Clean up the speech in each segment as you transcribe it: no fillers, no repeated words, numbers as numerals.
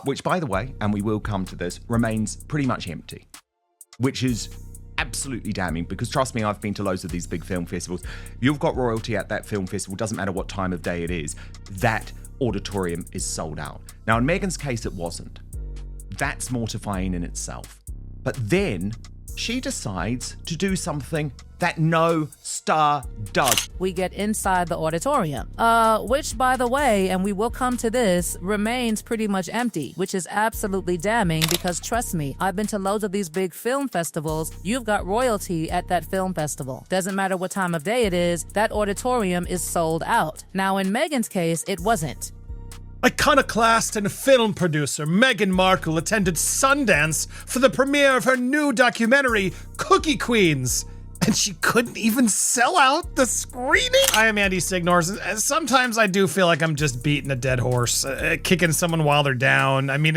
which, by the way, and we will come to this, remains pretty much empty, which is absolutely damning because, trust me, I've been to loads of these big film festivals. You've got royalty at that film festival, doesn't matter what time of day it is, that auditorium is sold out. Now, in Meghan's case, it wasn't. That's mortifying in itself. But then she decides to do something that no star does. We get inside the auditorium, which, by the way, and we will come to this, remains pretty much empty, which is absolutely damning because, trust me, I've been to loads of these big film festivals. You've got royalty at that film festival. Doesn't matter what time of day it is, that auditorium is sold out. Now, in Meghan's case, it wasn't. Iconoclast and film producer Meghan Markle attended Sundance for the premiere of her new documentary, Cookie Queens. And she couldn't even sell out the screening? I am Andy Signors, and sometimes I do feel like I'm just beating a dead horse, kicking someone while they're down. I mean,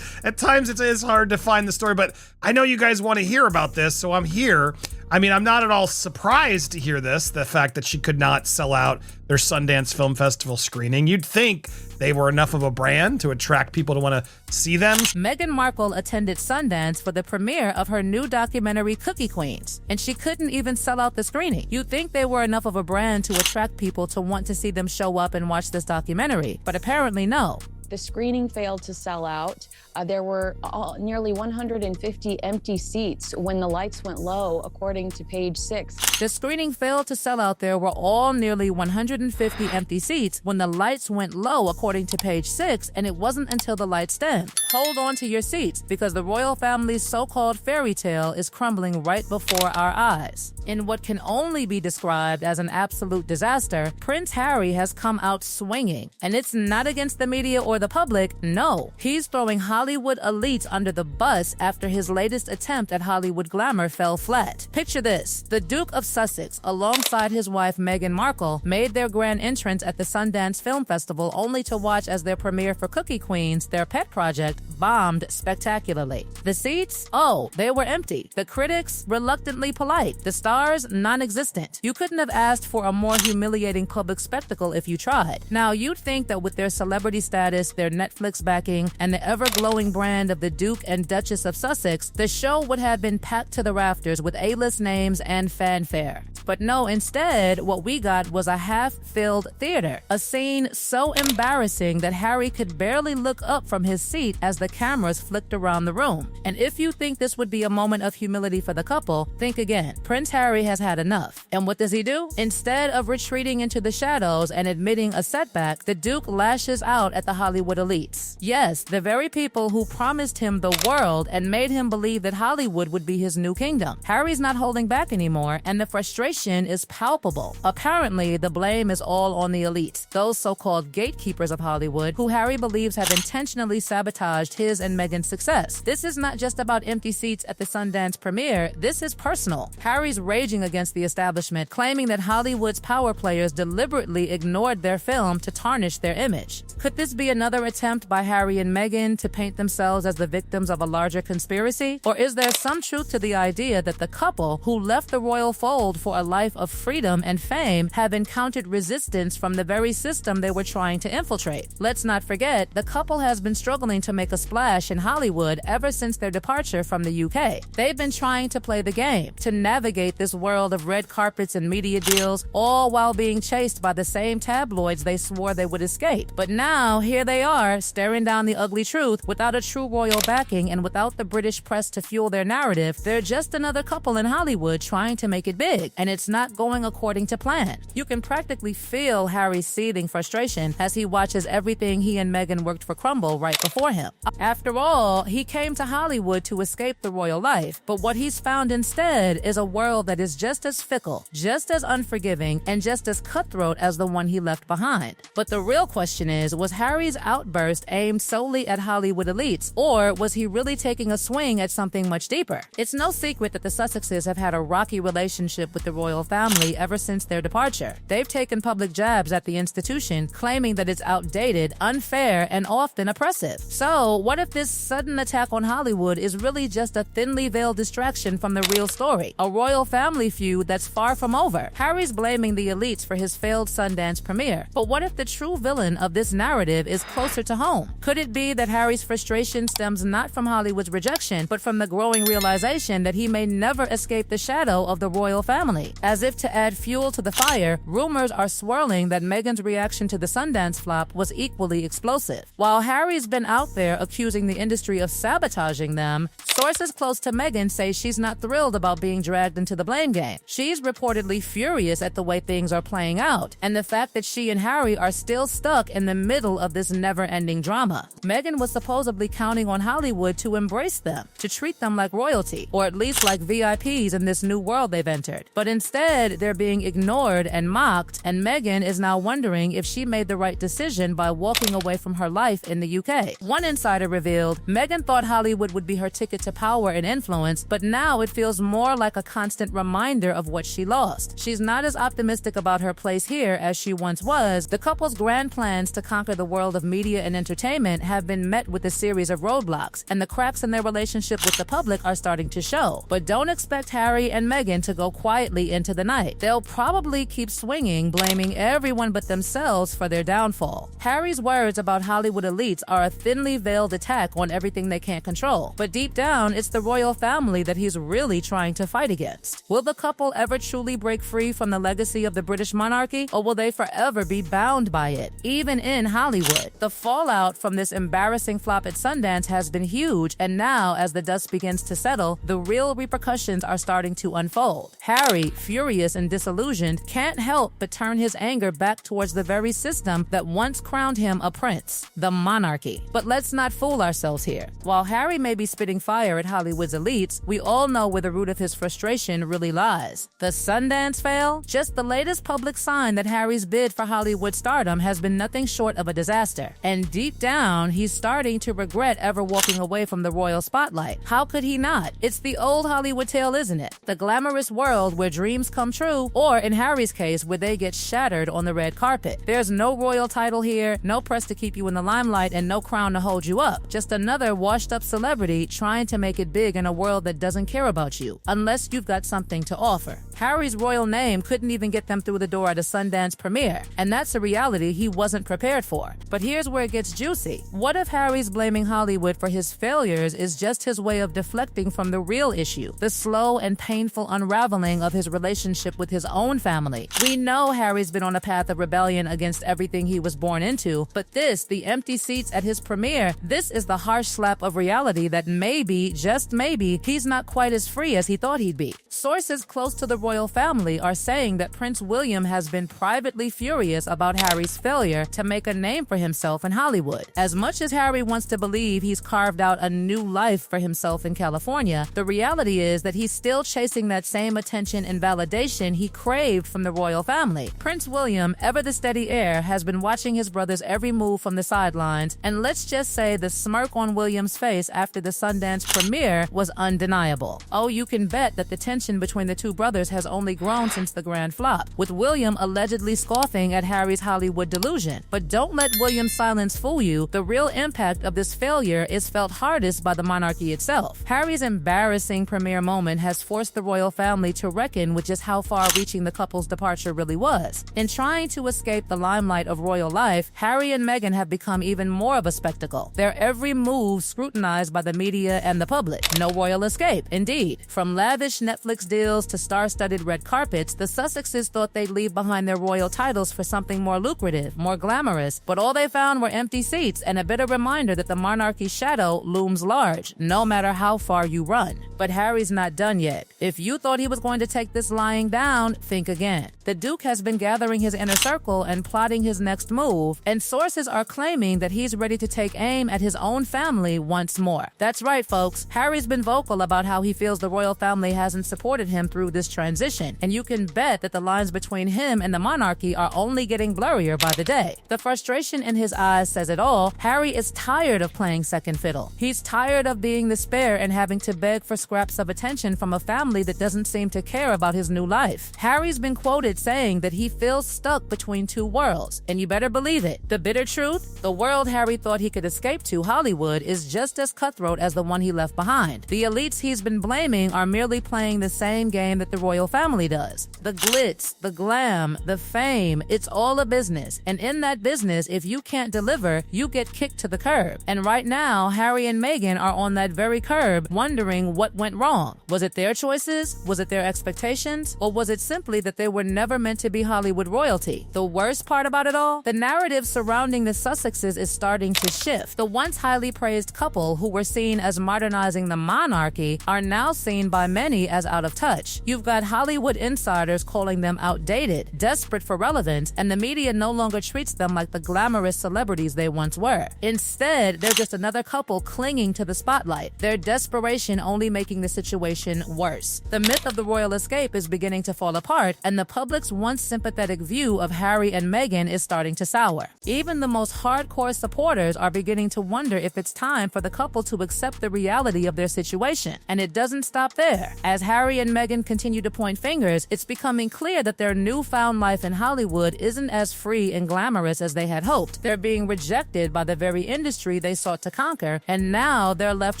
at times it is hard to find the story, but I know you guys want to hear about this, so I'm here. I mean, I'm not at all surprised to hear this, the fact that she could not sell out their Sundance Film Festival screening. You'd think they were enough of a brand to attract people to want to see them. Meghan Markle attended Sundance for the premiere of her new documentary, Cookie Queens, and she couldn't even sell out the screening. You'd think they were enough of a brand to attract people to want to see them show up and watch this documentary, but apparently no. The screening failed to sell out. There were nearly 150 empty seats when the lights went low, according to page 6. The screening failed to sell out. There were all nearly 150 empty seats when the lights went low, according to page 6, and it wasn't until the lights dimmed. Hold on to your seats because the royal family's so-called fairy tale is crumbling right before our eyes. In what can only be described as an absolute disaster, Prince Harry has come out swinging, and it's not against the media or the public. No, he's throwing Hollywood elites under the bus after his latest attempt at Hollywood glamour fell flat. Picture this. The Duke of Sussex, alongside his wife Meghan Markle, made their grand entrance at the Sundance Film Festival only to watch as their premiere for Cookie Queens, their pet project, bombed spectacularly. The seats? Oh, they were empty. The critics? Reluctantly polite. The stars? Non-existent. You couldn't have asked for a more humiliating public spectacle if you tried. Now, you'd think that with their celebrity status, their Netflix backing, and the ever-glowing brand of the Duke and Duchess of Sussex, the show would have been packed to the rafters with A-list names and fanfare. But no, instead, what we got was a half-filled theater, a scene so embarrassing that Harry could barely look up from his seat as the cameras flicked around the room. And if you think this would be a moment of humility for the couple, think again. Prince Harry has had enough. And what does he do? Instead of retreating into the shadows and admitting a setback, the Duke lashes out at the Hollywood elites. Yes, the very people who promised him the world and made him believe that Hollywood would be his new kingdom. Harry's not holding back anymore, and the frustration is palpable. Apparently, the blame is all on the elites, those so-called gatekeepers of Hollywood, who Harry believes have intentionally sabotaged his and Meghan's success. This is not just about empty seats at the Sundance premiere. This is personal. Harry's raging against the establishment, claiming that Hollywood's power players deliberately ignored their film to tarnish their image. Could this be another attempt by Harry and Meghan to paint themselves as the victims of a larger conspiracy? Or is there some truth to the idea that the couple, who left the royal fold for a life of freedom and fame, have encountered resistance from the very system they were trying to infiltrate? Let's not forget, the couple has been struggling to make a splash in Hollywood ever since their departure from the UK. They've been trying to play the game, to navigate this world of red carpets and media deals, all while being chased by the same tabloids they swore they would escape. But now, here they are, staring down the ugly truth without a true royal backing and without the British press to fuel their narrative. They're just another couple in Hollywood trying to make it big, and it's not going according to plan. You can practically feel Harry's seething frustration as he watches everything he and Meghan worked for crumble right before him. After all, he came to Hollywood to escape the royal life, but what he's found instead is a world that is just as fickle, just as unforgiving, and just as cutthroat as the one he left behind. But the real question is, was Harry's outburst aimed solely at Hollywood elites, or was he really taking a swing at something much deeper? It's no secret that the Sussexes have had a rocky relationship with the royal family ever since their departure. They've taken public jabs at the institution, claiming that it's outdated, unfair, and often oppressive. So, But what if this sudden attack on Hollywood is really just a thinly veiled distraction from the real story? A royal family feud that's far from over. Harry's blaming the elites for his failed Sundance premiere. But what if the true villain of this narrative is closer to home? Could it be that Harry's frustration stems not from Hollywood's rejection, but from the growing realization that he may never escape the shadow of the royal family? As if to add fuel to the fire, rumors are swirling that Meghan's reaction to the Sundance flop was equally explosive. While Harry's been out there accusing the industry of sabotaging them, sources close to Meghan say she's not thrilled about being dragged into the blame game. She's reportedly furious at the way things are playing out, and the fact that she and Harry are still stuck in the middle of this never-ending drama. Meghan was supposedly counting on Hollywood to embrace them, to treat them like royalty, or at least like VIPs in this new world they've entered. But instead, they're being ignored and mocked, and Meghan is now wondering if she made the right decision by walking away from her life in the UK. One insider revealed, Meghan thought Hollywood would be her ticket to power and influence, but now it feels more like a constant reminder of what she lost. She's not as optimistic about her place here as she once was. The couple's grand plans to conquer the world of media and entertainment have been met with a series of roadblocks, and the cracks in their relationship with the public are starting to show. But don't expect Harry and Meghan to go quietly into the night. They'll probably keep swinging, blaming everyone but themselves for their downfall. Harry's words about Hollywood elites are a thinly veiled attack on everything they can't control. But deep down, it's the royal family that he's really trying to fight against. Will the couple ever truly break free from the legacy of the British monarchy, or will they forever be bound by it, even in Hollywood? The fallout from this embarrassing flop at Sundance has been huge, and now, as the dust begins to settle, the real repercussions are starting to unfold. Harry, furious and disillusioned, can't help but turn his anger back towards the very system that once crowned him a prince, the monarchy. But let's not fool ourselves here. While Harry may be spitting fire at Hollywood's elites, we all know where the root of his frustration really lies. The Sundance fail? Just the latest public sign that Harry's bid for Hollywood stardom has been nothing short of a disaster. And deep down, he's starting to regret ever walking away from the royal spotlight. How could he not? It's the old Hollywood tale, isn't it? The glamorous world where dreams come true, or in Harry's case, where they get shattered on the red carpet. There's no royal title here, no press to keep you in the limelight, and no crown to hold you up. Just another washed-up celebrity trying to make it big in a world that doesn't care about you, unless you've got something to offer. Harry's royal name couldn't even get them through the door at a Sundance premiere, and that's a reality he wasn't prepared for. But here's where it gets juicy. What if Harry's blaming Hollywood for his failures is just his way of deflecting from the real issue, the slow and painful unraveling of his relationship with his own family? We know Harry's been on a path of rebellion against everything he was born into, but this, the empty seats at his premiere, this is the harsh slap of reality that maybe, just maybe, he's not quite as free as he thought he'd be. Sources close to the royal family are saying that Prince William has been privately furious about Harry's failure to make a name for himself in Hollywood. As much as Harry wants to believe he's carved out a new life for himself in California, the reality is that he's still chasing that same attention and validation he craved from the royal family. Prince William, ever the steady heir, has been watching his brother's every move from the sidelines, and let's just say the smirk on William's face after the Sundance premiere was undeniable. Oh, you can bet that the tension between the two brothers has only grown since the grand flop, with William allegedly scoffing at Harry's Hollywood delusion. But don't let William's silence fool you. The real impact of this failure is felt hardest by the monarchy itself. Harry's embarrassing premiere moment has forced the royal family to reckon with just how far-reaching the couple's departure really was. In trying to escape the limelight of royal life, Harry and Meghan have become even more of a spectacle. Their every move scrutinized by the media and the public. No royal escape, indeed. From lavish Netflix deals to star-studded red carpets, the Sussexes thought they'd leave behind their royal titles for something more lucrative, more glamorous, but all they found were empty seats and a bitter reminder that the monarchy's shadow looms large, no matter how far you run. But Harry's not done yet. If you thought he was going to take this lying down, think again. The Duke has been gathering his inner circle and plotting his next move, and sources are claiming that he's ready to take aim at his own family once more. That's right, folks. Harry's been vocal about how he feels the royal family hasn't supported him through this transition, and you can bet that the lines between him and the monarchy are only getting blurrier by the day. The frustration in his eyes says it all. Harry is tired of playing second fiddle. He's tired of being the spare and having to beg for scraps of attention from a family that doesn't seem to care about his new life. Harry's been quoted saying that he feels stuck between two worlds, and you better believe it. The bitter truth? The world Harry thought he could escape into Hollywood is just as cutthroat as the one he left behind. The elites he's been blaming are merely playing the same game that the royal family does. The glitz, the glam, the fame, it's all a business. And in that business, if you can't deliver, you get kicked to the curb. And right now, Harry and Meghan are on that very curb, wondering what went wrong. Was it their choices? Was it their expectations? Or was it simply that they were never meant to be Hollywood royalty? The worst part about it all? The narrative surrounding the Sussexes is starting to shift. The once highly praised couple, who were seen as modernizing the monarchy, are now seen by many as out of touch. You've got Hollywood insiders calling them outdated, desperate for relevance, and the media no longer treats them like the glamorous celebrities they once were. Instead, they're just another couple clinging to the spotlight, their desperation only making the situation worse. The myth of the royal escape is beginning to fall apart, and the public's once sympathetic view of Harry and Meghan is starting to sour. Even the most hardcore supporters are beginning to wonder if it's time for the couple to accept the reality of their situation. And it doesn't stop there. As Harry and Meghan continue to point fingers, it's becoming clear that their newfound life in Hollywood isn't as free and glamorous as they had hoped. They're being rejected by the very industry they sought to conquer, and now they're left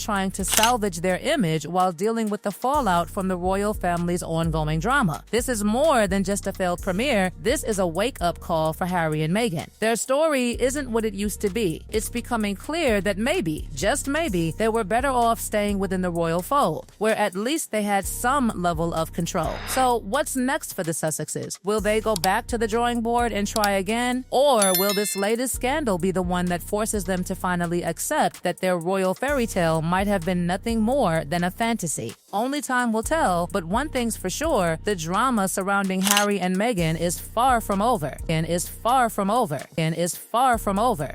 trying to salvage their image while dealing with the fallout from the royal family's ongoing drama. This is more than just a failed premiere. This is a wake-up call for Harry and Meghan. Their story isn't what it used to be. It's becoming clear that maybe, just maybe, they were better off staying within the royal fold, where at least they had some level of control. So what's next for the Sussexes? Will they go back to the drawing board and try again? Or will this latest scandal be the one that forces them to finally accept that their royal fairy tale might have been nothing more than a fantasy? Only time will tell, but one thing's for sure, the drama surrounding Harry and Meghan is far from over, and is far from over, and is far from over.